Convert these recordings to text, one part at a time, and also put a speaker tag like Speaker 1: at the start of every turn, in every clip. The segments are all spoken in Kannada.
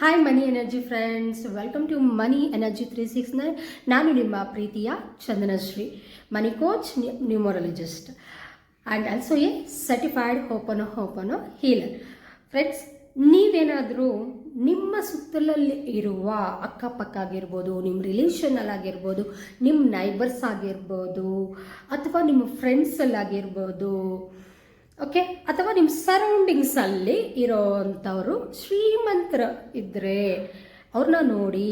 Speaker 1: Hi money energy friends, welcome to money energy 369. ನಾನು ನಿಮ್ಮ ಪ್ರೀತಿಯ Chandanashree, money coach, numerologist and also a certified ಹೋಪನೋ ಹೀಲರ್. ಫ್ರೆಂಡ್ಸ್, ನೀವೇನಾದರೂ ನಿಮ್ಮ ಸುತ್ತಲಲ್ಲಿ ಇರುವ ಅಕ್ಕಪಕ್ಕ ಆಗಿರ್ಬೋದು, ನಿಮ್ಮ ರಿಲೇಷನಲ್ಲಿ ಆಗಿರ್ಬೋದು, ನಿಮ್ಮ ನೈಬರ್ಸ್ ಆಗಿರ್ಬೋದು, ಅಥವಾ ನಿಮ್ಮ ಫ್ರೆಂಡ್ಸಲ್ಲಾಗಿರ್ಬೋದು, ಓಕೆ, ಅಥವಾ ನಿಮ್ಮ ಸರೌಂಡಿಂಗ್ಸಲ್ಲಿ ಇರೋವಂಥವರು ಶ್ರೀಮಂತರ ಇದ್ದರೆ ಅವ್ರನ್ನ ನೋಡಿ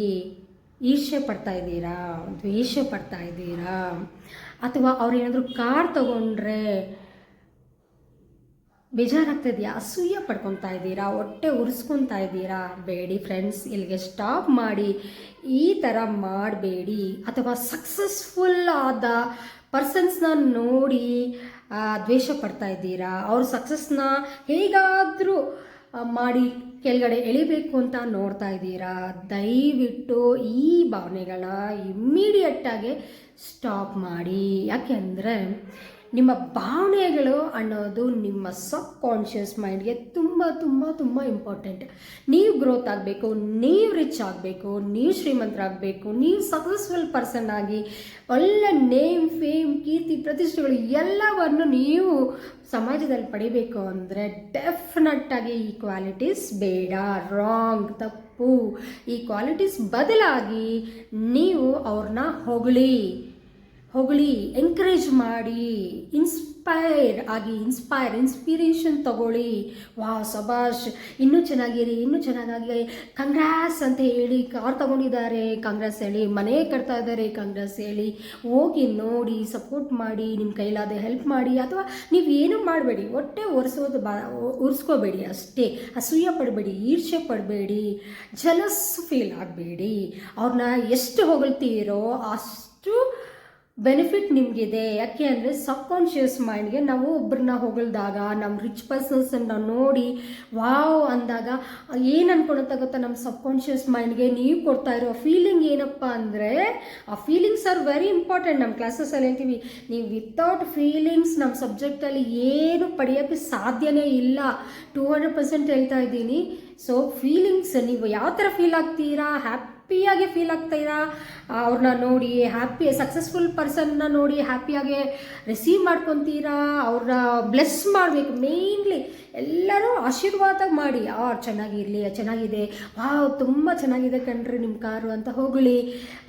Speaker 1: ಈರ್ಷ್ಯೆ ಪಡ್ತಾ ಇದ್ದೀರಾ, ದ್ವೇಷ ಪಡ್ತಾ ಇದ್ದೀರಾ, ಅಥವಾ ಅವ್ರೇನಾದರೂ ಕಾರ್ ತಗೊಂಡ್ರೆ ಬೇಜಾರಾಗ್ತಿದೆಯಾ, ಅಸೂಯೆ ಪಡ್ಕೊತಾ ಇದ್ದೀರಾ, ಹೊಟ್ಟೆ ಉರಿಸ್ಕೊತಾ ಇದ್ದೀರಾ? ಬೇಡಿ ಫ್ರೆಂಡ್ಸ್, ಇಲ್ಲಿಗೆ ಸ್ಟಾಪ್ ಮಾಡಿ. ಈ ಥರ ಮಾಡಬೇಡಿ. ಅಥವಾ ಸಕ್ಸಸ್ಫುಲ್ ಆದ ಪರ್ಸನ್ಸ್ನ ನೋಡಿ ದ್ವೇಷ ಪಡ್ತಾ ಇದ್ದೀರಾ, ಅವ್ರ ಸಕ್ಸಸ್ನ ಹೇಗಾದರೂ ಮಾಡಿ ಕೆಳಗಡೆ ಎಳಿಬೇಕು ಅಂತ ನೋಡ್ತಾ ಇದ್ದೀರಾ? ದಯವಿಟ್ಟು ಈ ಭಾವನೆಗಳನ್ನ ಇಮ್ಮಿಡಿಯೇಟಾಗಿ ಸ್ಟಾಪ್ ಮಾಡಿ. ಯಾಕೆಂದರೆ ನಿಮ್ಮ ಭಾವನೆಗಳು ಅನ್ನೋದು ನಿಮ್ಮ ಸಬ್ ಕಾನ್ಷಿಯಸ್ ಮೈಂಡ್ಗೆ ತುಂಬ ತುಂಬ ತುಂಬ ಇಂಪಾರ್ಟೆಂಟ್. ನೀವು ಗ್ರೋತ್ ಆಗಬೇಕು, ನೀವು ರಿಚ್ ಆಗಬೇಕು, ನೀವು ಶ್ರೀಮಂತರಾಗಬೇಕು, ನೀವು ಸಕ್ಸಸ್ಫುಲ್ ಪರ್ಸನ್ ಆಗಿ ಒಳ್ಳೆ ನೇಮ್, ಫೇಮ್, ಕೀರ್ತಿ, ಪ್ರತಿಷ್ಠೆಗಳು ಎಲ್ಲವನ್ನು ನೀವು ಸಮಾಜದಲ್ಲಿ ಪಡಿಬೇಕು ಅಂದರೆ ಡೆಫಿನೆಟ್ಟಾಗಿ ಈ ಕ್ವಾಲಿಟೀಸ್ ಬೇಡ, ರಾಂಗ್, ತಪ್ಪು. ಈ ಕ್ವಾಲಿಟೀಸ್ ಬದಲಾಗಿ ನೀವು ಅವ್ರನ್ನ ಹೊಗಳಿ, ಎಂಕರೇಜ್ ಮಾಡಿ, ಇನ್ಸ್ಪಿರೇಷನ್ ತಗೊಳ್ಳಿ. ವಾಹ್ ಸಬಾಷ್, ಇನ್ನೂ ಚೆನ್ನಾಗಿರಿ, ಇನ್ನೂ ಚೆನ್ನಾಗಿ, ಕಂಗ್ರಾಸ್ ಅಂತ ಹೇಳಿ. ಕಾರ್ ತಗೊಂಡಿದ್ದಾರೆ, ಕಂಗ್ರಾಸ್ ಹೇಳಿ. ಮನೆ ಕಟ್ತಾ ಇದ್ದಾರೆ, ಕಂಗ್ರಾಸ್ ಹೇಳಿ. ಹೋಗಿ ನೋಡಿ, ಸಪೋರ್ಟ್ ಮಾಡಿ, ನಿಮ್ಮ ಕೈಲಾದ ಹೆಲ್ಪ್ ಮಾಡಿ. ಅಥವಾ ನೀವು ಏನೂ ಮಾಡಬೇಡಿ, ಹೊಟ್ಟೆ ಉರಿಸ್ಕೋಬೇಡಿ ಅಷ್ಟೇ. ಅಸೂಯೆ ಪಡಬೇಡಿ, ಈರ್ಷ್ಯೆ ಪಡಬೇಡಿ, ಜಲಸ್ ಫೀಲ್ ಆಗಬೇಡಿ. ಅವ್ರನ್ನ ಎಷ್ಟು ಹೊಗಳ್ತೀರೋ ಅಷ್ಟು ಬೆನಿಫಿಟ್ ನಿಮಗಿದೆ. ಯಾಕೆ ಅಂದರೆ ಸಬ್ಕಾನ್ಷಿಯಸ್ ಮೈಂಡ್ಗೆ ನಾವು ಒಬ್ಬರನ್ನ ಹೊಗಳ್ದಾಗ, ನಮ್ಮ ರಿಚ್ ಪರ್ಸನ್ಸನ್ನು ನೋಡಿ ವಾವ್ ಅಂದಾಗ ಏನು ಅನ್ಕೊಳುತ್ತೆ ಗೊತ್ತಾ? ನಮ್ಮ ಸಬ್ಕಾನ್ಷಿಯಸ್ ಮೈಂಡ್ಗೆ ನೀವು ಕೊಡ್ತಾ ಇರೋ ಫೀಲಿಂಗ್ ಏನಪ್ಪ ಅಂದರೆ, ಆ ಫೀಲಿಂಗ್ಸ್ ಆರ್ ವೆರಿ ಇಂಪಾರ್ಟೆಂಟ್. ನಮ್ಮ ಕ್ಲಾಸಸ್ಸಲ್ಲಿ ಹೇಳ್ತೀವಿ, ನೀವು ವಿತೌಟ್ ಫೀಲಿಂಗ್ಸ್ ನಮ್ಮ ಸಬ್ಜೆಕ್ಟಲ್ಲಿ ಏನು ಪಡೆಯೋಕ್ಕೆ ಸಾಧ್ಯನೇ ಇಲ್ಲ. 200% ಹೇಳ್ತಾ ಇದ್ದೀನಿ. ಸೊ ಫೀಲಿಂಗ್ಸ್, ನೀವು ಯಾವ ಥರ ಫೀಲ್ ಆಗ್ತೀರಾ, ಹ್ಯಾಪಿಯಾಗಿ ಫೀಲ್ ಆಗ್ತಾಯಿರಾ, ಅವ್ರನ್ನ ನೋಡಿ ಸಕ್ಸಸ್ಫುಲ್ ಪರ್ಸನ್ನ ನೋಡಿ ಹ್ಯಾಪಿಯಾಗಿ ರಿಸೀವ್ ಮಾಡ್ಕೊತೀರಾ, ಅವ್ರನ್ನ ಬ್ಲೆಸ್ ಮಾಡಬೇಕು. ಮೇನ್ಲಿ ಎಲ್ಲರೂ ಆಶೀರ್ವಾದ ಮಾಡಿ, ಚೆನ್ನಾಗಿರಲಿ, ಚೆನ್ನಾಗಿದೆ, ವಾವ್ ತುಂಬ ಚೆನ್ನಾಗಿದೆ ಕಣ್ರಿ ನಿಮ್ಮ ಕಾರು ಅಂತ ಹೊಗಳಿ,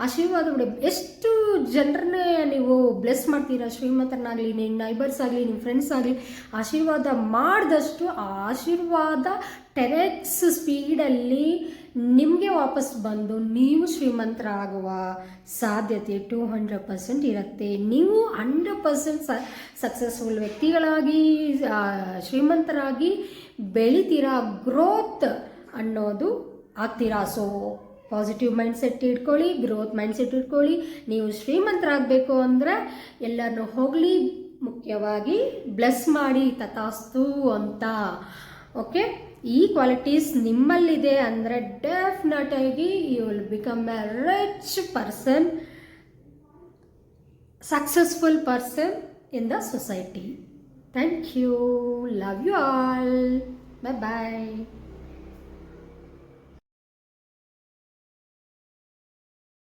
Speaker 1: ಆಶೀರ್ವಾದ ಮಾಡಿ. ಎಷ್ಟು ಜನರನ್ನೇ ನೀವು ಬ್ಲೆಸ್ ಮಾಡ್ತೀರಾ, ಶ್ರೀಮಂತರನ್ನಾಗಲಿ, ನಿಮ್ಮ ನೈಬರ್ಸ್ ಆಗಲಿ, ನಿಮ್ಮ ಫ್ರೆಂಡ್ಸ್ ಆಗಲಿ. ಆಶೀರ್ವಾದ ಮಾಡಿದಷ್ಟು ಆ ಆಶೀರ್ವಾದ 10x ಸ್ಪೀಡಲ್ಲಿ ನಿಮಗೆ ವಾಪಸ್ ಬಂದು ನೀವು ಶ್ರೀಮಂತರಾಗುವ ಸಾಧ್ಯತೆ 200% ಇರುತ್ತೆ. ನೀವು 100% ಸಕ್ಸಸ್ಫುಲ್ ವ್ಯಕ್ತಿಗಳಾಗಿ, ಶ್ರೀಮಂತರಾಗಿ ಬೆಳಿತೀರಾ, ಗ್ರೋತ್ ಅನ್ನೋದು ಆಗ್ತೀರಾ. ಸೊ ಪಾಸಿಟಿವ್ ಮೈಂಡ್ಸೆಟ್ ಇಟ್ಕೊಳ್ಳಿ, ಗ್ರೋತ್ ಮೈಂಡ್ಸೆಟ್ ಇಟ್ಕೊಳ್ಳಿ. ನೀವು ಶ್ರೀಮಂತರಾಗಬೇಕು ಅಂದರೆ ಎಲ್ಲರನ್ನೂ ಹೊಗಳಿ, ಮುಖ್ಯವಾಗಿ ಬ್ಲೆಸ್ ಮಾಡಿ, ತಥಾಸ್ತು ಅಂತ. ಓಕೆ, ಈ ಕ್ವಾಲಿಟೀಸ್ ನಿಮ್ಮಲ್ಲಿದೆ ಅಂದರೆ ಡೆಫಿನೆಟ್ ಆಗಿ you will become a rich person, successful person in the society. Thank you, love you all, bye bye.